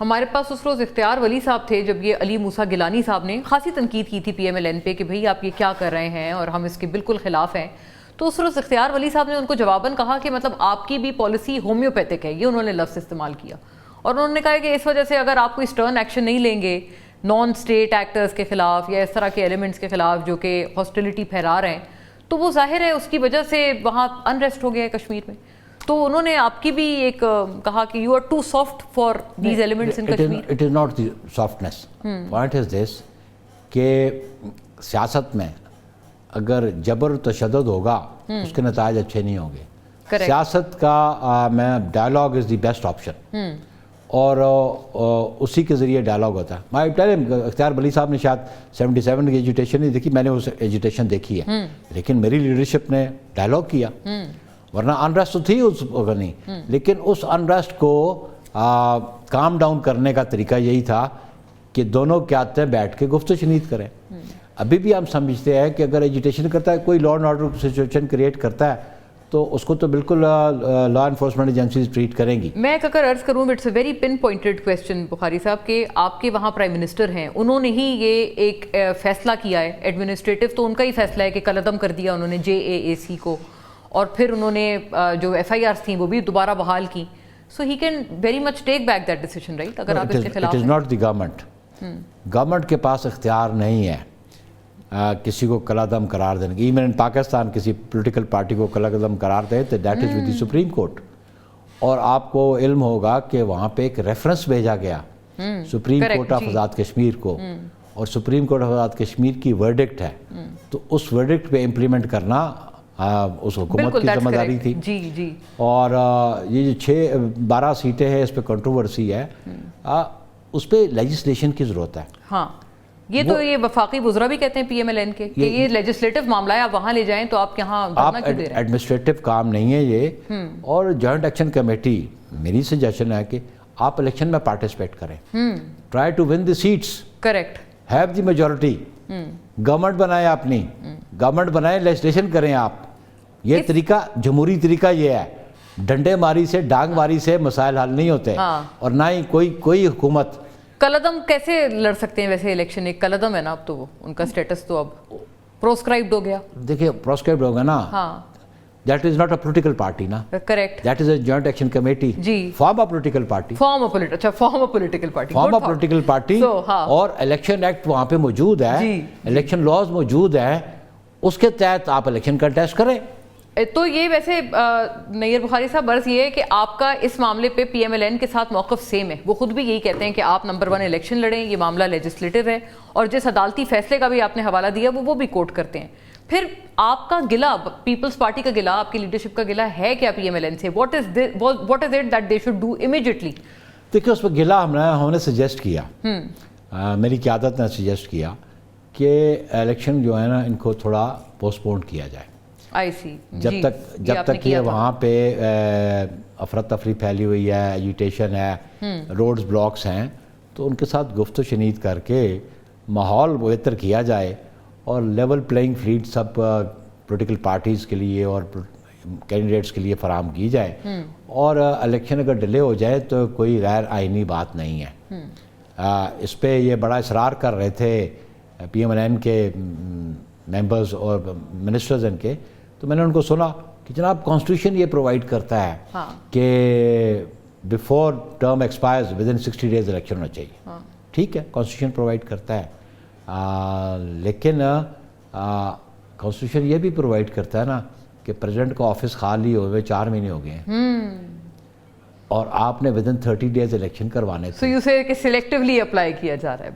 ہمارے پاس اس روز اختیار ولی صاحب تھے جب یہ علی موسیٰ گیلانی صاحب نے خاصی تنقید کی تھی پی ایم ایل این پہ کہ بھئی آپ یہ کیا کر رہے ہیں اور ہم اس کے بالکل خلاف ہیں. تو اس روز اختیار ولی صاحب نے ان کو جواباً کہا کہ مطلب آپ کی بھی پالیسی ہومیوپیتھک ہے, یہ انہوں نے لفظ استعمال کیا, اور انہوں نے کہا کہ اس وجہ سے اگر آپ کوئی اسٹرن ایکشن نہیں لیں گے نان اسٹیٹ ایکٹرز کے خلاف یا اس طرح کے ایلیمنٹس کے خلاف جو کہ ہاسٹیلٹی پھیلا رہے ہیں, تو وہ ظاہر ہے اس کی وجہ سے وہاں انریسٹ ہو گیا ہے کشمیر میں. تو انہوں نے آپ کی بھی ایک کہا کہ you are too soft for these elements in Kashmir. It is not the softness, point is this کہ سیاست میں اگر جبر تشدد ہوگا اس کے نتائج اچھے نہیں ہوں گے. سیاست کا میں dialogue is the best option, اور اسی کے ذریعے ڈائلاگ ہوتا ہے. میں ٹیل ہم, اختیار ولی صاحب نے شاید 77 کی ایجوٹیشن نہیں دیکھی, میں نے اس ایجوٹیشن دیکھی ہے, لیکن میری لیڈرشپ نے ڈائلاگ کیا, ورنہ انریسٹ تو تھی اس وقت نہیں, لیکن اس انریسٹ کو کام ڈاؤن کرنے کا طریقہ یہی تھا کہ دونوں قیادتیں بیٹھ کے گفت و شنید کریں. ابھی بھی ہم سمجھتے ہیں کہ اگر ایجوٹیشن کرتا ہے, کوئی law and order situation create کرتا ہے, تو اس کو تو بالکل لا انفورسمنٹ ایجنسیز ٹریٹ کریں گی. میں اگر عرض کروں, it's a very pinpointed question Bukhari صاحب, کہ آپ کے وہاں پرائم منسٹر ہیں, انہوں نے ہی یہ ایک فیصلہ کیا ہے ایڈمنسٹریٹو, تو ان کا ہی فیصلہ ہے کہ قلعدم کر دیا انہوں نے JAAC کو, اور پھر انہوں نے جو FIRs تھیں وہ بھی دوبارہ بحال کی. So he can very much take back that decision, right, اگر آپ اس کے خلاف ہیں. It is not the government, government کے پاس اختیار نہیں ہے کسی کو قلعدم قرار دینے کی. ایون ان پاکستان کسی پولیٹیکل پارٹی کو قلعدم قرار دے تو that is with the supreme court. اور آپ کو علم ہوگا کہ وہاں پہ ایک ریفرنس بھیجا گیا supreme court of Azad Kashmir کو, اور supreme court of Azad Kashmir کی ورڈکٹ ہے, تو اس ورڈکٹ پہ امپلیمنٹ کرنا اس حکومت کی ذمہ داری تھی. جی جی. اور یہ جو 12 سیٹیں ہیں اس پہ کنٹروورسی ہے, اس پہ لیجسلیشن کی ضرورت ہے. ہاں, یہ تو یہ وفاقی وزراء بھی کہتے ہیں پی ایم ایل این کے کہ یہ لیجسلیٹو معاملہ ہے, آپ وہاں لے جائیں, تو آپ یہاں دھرنا کیوں دے رہے ہیں؟ ایڈمنسٹریٹو کام نہیں ہے یہ. اور جوائنٹ ایکشن کمیٹی, میری سجیشن ہے کہ آپ الیکشن میں پارٹیسپیٹ کریں, try to win the seats, correct, have the majority, government بنائیں, اپنی گورنمنٹ بنائیں, لیجسلیشن کریں آپ. یہ طریقہ, جمہوری طریقہ یہ ہے. ڈنڈے ماری سے, ڈانگ ماری سے مسائل حل نہیں ہوتے, اور نہ ہی کوئی حکومت. قلعدم کیسے لڑ سکتے ہیں ویسے الیکشن؟ ایک قلعدم ہے نا اب, تو وہ ان کا سٹیٹس تو اب پروسکرائبڈ ہو گیا. دیکھیے پروسکرائبڈ ہوگا نا, that is not a political party نا. Correct, that is a joint action committee. جی, form a political party, form a political party, اور الیکشن ایکٹ وہاں پہ موجود ہے, الیکشن لاز موجود ہیں, اس کے تحت آپ الیکشن کنٹیسٹ کریں. تو یہ ویسے نیئر بخاری صاحب عرض یہ ہے کہ آپ کا اس معاملے پہ پی ایم ایل این کے ساتھ موقف سیم ہے. وہ خود بھی یہی کہتے ہیں کہ آپ نمبر 1 الیکشن لڑیں, یہ معاملہ لیجسلیٹو ہے, اور جس عدالتی فیصلے کا بھی آپ نے حوالہ دیا وہ بھی کوٹ کرتے ہیں. پھر آپ کا گلہ, پیپلز پارٹی کا گلہ, آپ کی لیڈرشپ کا گلہ ہے کیا پی ایم ایل این سے؟ What is it that they should do immediately? دیکھیے اس پہ گلہ ہم نے سجیسٹ کیا, میری قیادت نے سجیسٹ کیا کہ الیکشن جو ہے نا ان کو تھوڑا پوسٹ پون کیا جائے. جب تک یہ وہاں پہ افراتفری پھیلی ہوئی ہے, ایجوٹیشن ہے, روڈز بلاکس ہیں, تو ان کے ساتھ گفت و شنید کر کے ماحول بہتر کیا جائے, اور لیول پلینگ فیلڈ سب پولیٹیکل پارٹیز کے لیے اور کینڈیڈیٹس کے لیے فراہم کی جائے. اور الیکشن اگر ڈیلے ہو جائے تو کوئی غیر آئینی بات نہیں ہے. اس پہ یہ بڑا اصرار کر رہے تھے پی ایم ایل این کے ممبرز اور منسٹرز ان کے, تو میں نے ان کو سنا کہ جناب کانسٹیٹیوشن یہ پرووائڈ کرتا ہے کہ before term expires with in 60 days election ہونا چاہیے. ٹھیک ہے, کانسٹیٹیوشن پرووائڈ کرتا ہے, لیکن کانسٹیٹیوشن یہ بھی پرووائڈ کرتا ہے نا کہ پریزیڈنٹ کا آفس خالی ہوئے 4 مہینے ہو گئے ہیں, اور آپ نے ود ان 30 days الیکشن کروانے تھے. سو یو سے کہ سلیکٹیولی اپلائی کیا جا رہا ہے.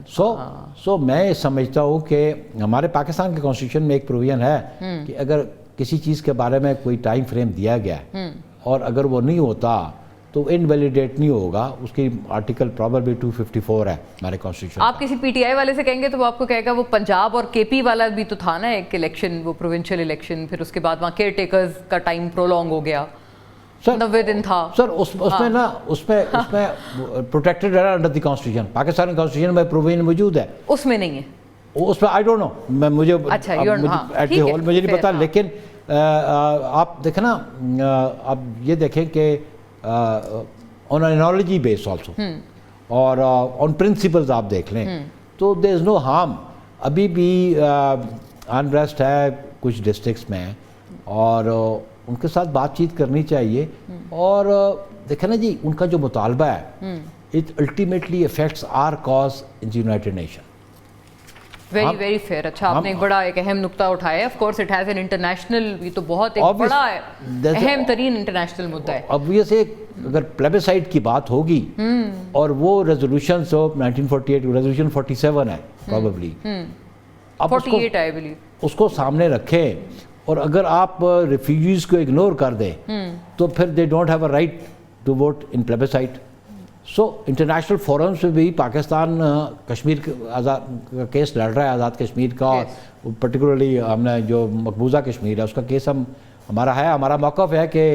سو میں سمجھتا ہوں کہ ہمارے پاکستان کے کانسٹیٹیوشن میں ایک پروویژن ہے کہ اگر کسی چیز کے بارے میں کوئی ٹائم فریم دیا گیا ہے, اور اگر وہ نہیں ہوتا تو انویلیڈیٹ نہیں ہوگا. اس کی آرٹیکل پرابیبلی 254 ہے ہمارے کانسٹیٹیوشن. آپ کسی پی ٹی آئی والے سے کہیں گے تو وہ آپ کو کہے گا وہ پنجاب اور کے پی والا بھی تو تھا نا ایک الیکشن, وہ پروونشل الیکشن, پھر اس کے بعد وہاں کیئر ٹیکرز کا ٹائم پرولونگ ہو گیا, 90 دن تھا. سر اس میں نا اس میں پروٹیکٹڈ ہے under the constitution. Pakistani constitution میں پروویژن موجود ہے, اس میں نہیں ہے. اس میں آئی ڈونٹ نو, مجھے ایٹ دی ہول مجھے نہیں پتا, لیکن آپ دیکھیں نا, آپ یہ دیکھیں کہ آن اینالوجی بیس آلسو, اور آن پرنسپلز آپ دیکھ لیں تو دیر از نو ہارم. ابھی بھی انریسٹ ہے کچھ ڈسٹرکٹس میں اور ان کے ساتھ بات چیت کرنی چاہیے. اور دیکھیں نا جی ان کا جو مطالبہ ہے it ultimately affects our cause in the United Nation. Very very fair. اچھا آپ نے ایک بڑا ایک اہم نقطہ اٹھایا ہے. Of course it has an international, یہ تو بہت ایک بڑا اہم ترین انٹرنیشنل مدعا ہے. obviously اگر پلیبسائٹ کی بات ہوگی اور وہ ریزولوشنز آف 1948 ریزولوشن 47 ہے پروبیبلی, اب 48 آئی بلیو, اس کو سامنے رکھیں اور اگر آپ ریفیوجیز کو اگنور کر دیں تو پھر they don't have a right to vote in plebiscite. So international forums میں بھی پاکستان کشمیر کا کیس لڑ رہا ہے, آزاد کشمیر کا, پرٹیکولرلی ہم نے جو مقبوضہ کشمیر ہے اس کا کیس ہمارا ہے. ہمارا موقف ہے کہ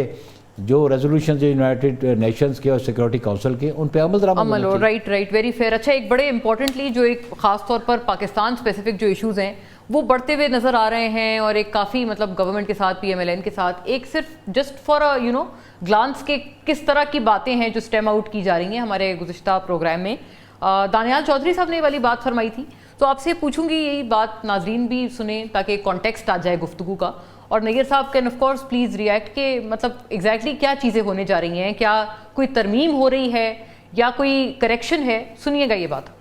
جو ریزولوشنز یونائٹڈ نیشنز کے اور سیکورٹی کونسل کے ان پہ عمل ہو. Right very fair. اچھا ایک بڑے امپورٹنٹلی جو ایک خاص طور پر پاکستان اسپیسیفک جو ایشوز ہیں وہ بڑھتے ہوئے نظر آ رہے ہیں, اور ایک کافی مطلب گورنمنٹ کے ساتھ پی ایم ایل این کے ساتھ ایک صرف جسٹ فار گلانس کے کس طرح کی باتیں ہیں جو اسٹیم آؤٹ کی جا رہی ہیں ہمارے گزشتہ پروگرام میں. دانیال چودھری صاحب نے یہ والی بات فرمائی تھی, تو آپ سے پوچھوں گی یہی بات ناظرین بھی سنیں تاکہ ایک کانٹیکسٹ آ جائے گفتگو کا, اور نیئر صاحب can of course please react کہ مطلب ایگزیکٹلی کیا چیزیں ہونے جا رہی ہیں, کیا کوئی ترمیم ہو رہی ہے یا کوئی کریکشن ہے. سنیے گا یہ بات.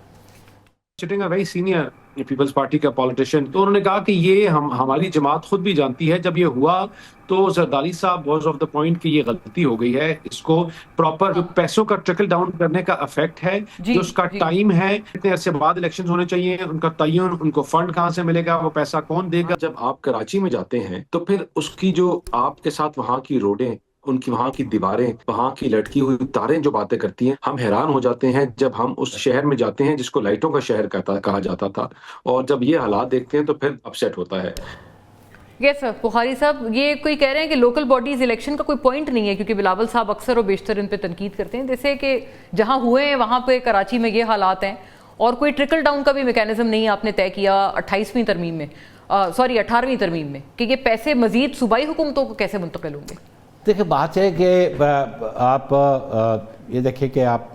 Sitting a very senior Peoples Party کا پالیٹیشین, تو انہوں نے کہا کہ یہ ہماری جماعت خود بھی جانتی ہے جب یہ ہوا تو زرداری صاحب واز آف دا پوائنٹ کہ یہ غلطی ہو گئی ہے, اس کو پراپر جو پیسوں کا ٹرکل ڈاؤن کرنے کا افیکٹ ہے, جو اس کا ٹائم ہے, اتنے عرصے بعد الیکشنز ہونے چاہیے, ان کا تعین, ان کو فنڈ کہاں سے ملے گا, وہ پیسہ کون دے گا. جب آپ کراچی میں جاتے ہیں تو پھر اس کی جو آپ کے ساتھ وہاں کی روڈیں, ان کی وہاں کی دیواریں, وہاں کی لٹکی ہوئی تاریں جو باتیں کرتی ہیں, ہم حیران ہو جاتے ہیں جب ہم اس شہر میں جاتے ہیں جس کو لائٹوں کا شہر کہا جاتا تھا, اور جب یہ حالات دیکھتے ہیں تو پھر اپسیٹ ہوتا ہے. یس سر. بخاری صاحب یہ کوئی کہہ رہے ہیں کہ لوکل باڈیز الیکشن کا کوئی پوائنٹ نہیں ہے, کیونکہ بلاول صاحب اکثر و بیشتر ان پہ تنقید کرتے ہیں, جیسے کہ جہاں ہوئے ہیں وہاں پہ کراچی میں یہ حالات ہیں, اور کوئی ٹرکل ڈاؤن کا بھی میکینزم نہیں آپ نے طے کیا 28ویں ترمیم میں, 18ویں ترمیم میں, کہ یہ پیسے مزید صوبائی حکومتوں کو کیسے منتقل ہوں گے. دیکھیں بات ہے کہ آپ یہ دیکھیں کہ آپ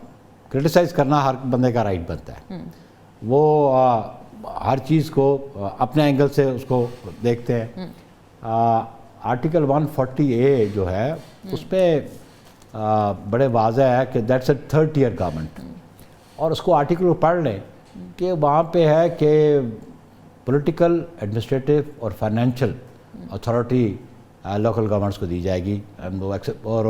کرٹیسائز کرنا ہر بندے کا رائٹ بنتا ہے, وہ ہر چیز کو اپنے اینگل سے اس کو دیکھتے ہیں. آرٹیکل 140A جو ہے اس پہ بڑے واضح ہے کہ that's a third tier government, اور اس کو آرٹیکل کو پڑھ لیں کہ وہاں پہ ہے کہ پولیٹیکل, ایڈمنسٹریٹو اور فائنینشیل اتھارٹی لوکل گورنمنٹس کو دی جائے گی, اور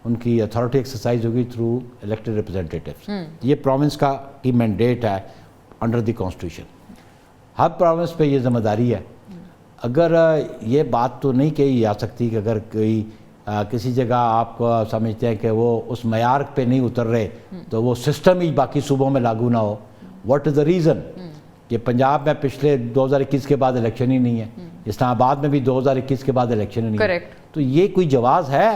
ان کی اتھارٹی ایکسرسائز ہوگی تھرو الیکٹڈ ریپرزینٹیٹیوز. یہ پروونس کی مینڈیٹ ہے under the constitution. Hare province پہ یہ ذمہ داری ہے. اگر یہ بات تو نہیں کہی جا سکتی کہ اگر کوئی کسی جگہ آپ سمجھتے ہیں کہ وہ اس معیار پہ نہیں اتر رہے تو وہ سسٹم ہی باقی صوبوں میں لاگو نہ ہو. واٹ از دا ریزن کہ پنجاب میں پچھلے 2021 کے بعد الیکشن ہی نہیں ہے, اسلام آباد میں بھی 2021 کے بعد الیکشن ہی نہیں ہے, تو یہ کوئی جواز ہے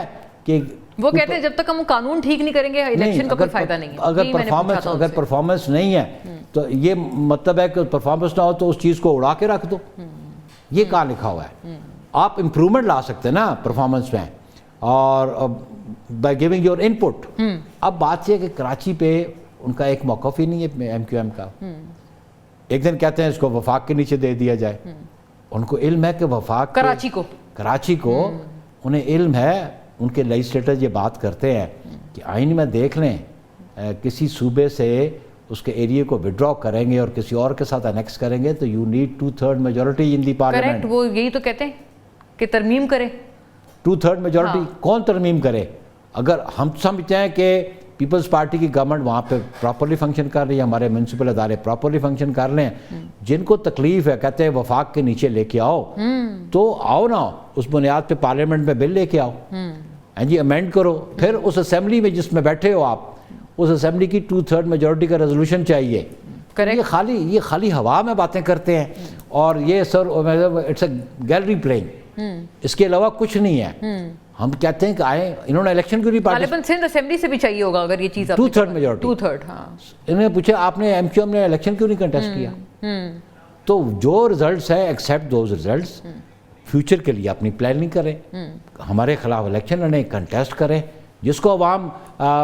کہ وہ کہتے ہیں جب تک ہم قانون ٹھیک نہیں کریں گے الیکشن کا کوئی فائدہ نہیں ہے. اگر پرفارمنس نہیں ہے تو یہ مطلب ہے کہ پرفارمنس نہ ہو تو اس چیز کو اڑا کے رکھ دو. یہ کہاں لکھا ہوا ہے؟ آپ امپرومنٹ لا سکتے ہیں نا پرفارمنس میں, اور بائی گیونگ یور ان پٹ. اب بات یہ ہے کہ کراچی پہ ان کا ایک موقف ہی نہیں ہے ایم کیو ایم کا. ایک دن کہتے ہیں اس کو وفاق کے نیچے دے دیا جائے, ان کو علم ہے کہ وفاق کراچی کو انہیں علم ہے, ان کے لیجسلیٹر یہ بات کرتے ہیں کہ آئین میں دیکھ لیں کسی صوبے سے اس کے ایریے کو وڈرا کریں گے اور کسی اور کے ساتھ انیکس کریں گے تو you need 2/3 majority in the parliament. Correct, وہ یہی تو کہتے ہیں کہ ترمیم کرے. 2/3 میجورٹی کون ترمیم کرے؟ اگر ہم سمجھتے ہیں کہ پیپلز پارٹی کی گورنمنٹ وہاں پہ پراپرلی فنکشن کر رہی ہے, ہمارے میونسپل ادارے پراپرلی فنکشن کر رہے ہیں, جن کو تکلیف ہے کہتے ہیں وفاق کے نیچے لے کے آؤ, تو آؤ نا اس بنیاد پہ پارلیمنٹ میں بل لے کے آؤ, جی امینڈ کرو. پھر اس اسمبلی میں جس میں بیٹھے ہو آپ, اس اسمبلی کی 2/3 میجورٹی کا ریزولوشن چاہیے. یہ خالی ہوا میں باتیں کرتے ہیں, اور یہ sir it's a gallery playing, اس کے علاوہ کچھ نہیں ہے. ہم کہتے ہیں کہ آئے, انہوں نے الیکشن کیوں نہیں غالباً سندھ اسمبلی سے بھی چاہیے ہوگا اگر یہ چیز 2/3 میجورٹی. 2/3 ہاں. انہوں نے پوچھا آپ نے ایم کیو ایم نے الیکشن کیوں نہیں کنٹیسٹ کیا؟ تو جو ریزلٹس ہے ایکسیپٹ دوز ریزلٹس, فیوچر کے لیے اپنی پلاننگ کریں, ہمارے خلاف الیکشن لڑیں, کنٹیسٹ کریں, جس کو عوام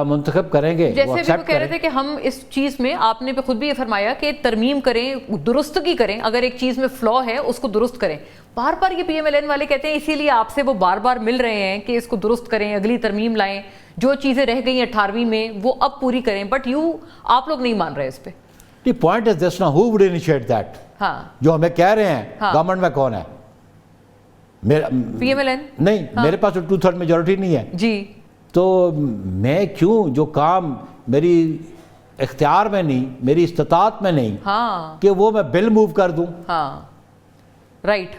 منتخب کریں گے جیسے بھی وہ کہہ رہے تھے کہ ہم اس چیز میں، آپ نے خود بھی یہ فرمایا کہ ترمیم کریں، درستگی کریں، اگر ایک چیز میں فلا ہے اس کو درست کریں. بار بار یہ پی ایم ایل این والے کہتے ہیں اسی لیے آپ سے وہ بار بار مل رہے ہیں کہ اس کو درست کریں، اگلی ترمیم لائیں، جو چیزیں رہ گئی 18ویں میں وہ اب پوری کریں. بٹ آپ لوگ نہیں مان رہے اس پہ. دی پوائنٹ از دس نا، ہو وڈ انیشیٹ دیٹ؟ ہاں جو ہمیں کہہ رہے ہیں گورنمنٹ میں کون ہے؟ پی ایم ایل این نہیں، میرے پاس تو 2/3 میجورٹی نہیں ہے جی. تو میں کیوں جو کام میری اختیار میں نہیں، میری استطاعت میں نہیں، کہ وہ میں بل موو کر دوں. ہاں رائٹ.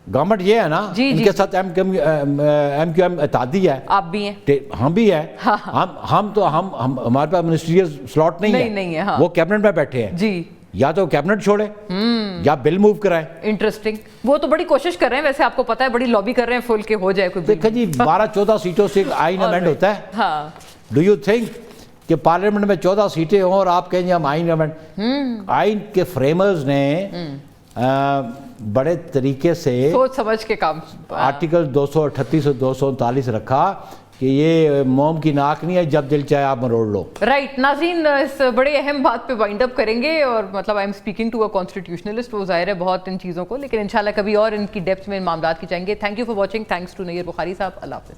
گورنمنٹ یہ ہے نا، ان کے ساتھ ایم کیو ایم اتحادی ہے، آپ بھی ہیں، ہم بھی ہیں. ہم تو ہمارے پاس منسٹریل سلاٹ نہیں ہے، وہ کیبنٹ میں بیٹھے ہیں جی. یا تو کیبنٹ چھوڑے یا بل موو کرائیں. انٹرسٹنگ. وہ تو بڑی کوشش کر رہے ہیں ویسے، آپ کو پتا ہے بڑی لابی کر رہے ہیں فل کے ہو جائے کوئی. دیکھیں جی 12-14 سیٹوں سے آئین امینڈ ہوتا ہے. ڈو یو تھنک کہ پارلیمنٹ میں 14 سیٹیں ہوں اور آپ کہیں ہم آئین امینڈ؟ آئین کے فریمرز نے بڑے طریقے سے سوچ سمجھ کے کام، آرٹیکل 238 اور 239 رکھا کہ یہ موم کی ناک نہیں ہے، جب دل چاہے آپ مروڑ لو. رائٹ. ناظرین اس بڑے اہم بات پہ وائنڈ اپ کریں گے، اور مطلب آئی ایم اسپیکنگ ٹو اے کانسٹیٹیوشنلسٹ، وہ ظاہر ہے بہت ان چیزوں کو، لیکن انشاءاللہ کبھی اور ان کی ڈیپتھ میں معاملات کی جائیں گے. Thank you for watching. Thanks to Nayyar Bukhari صاحب. اللہ حافظ.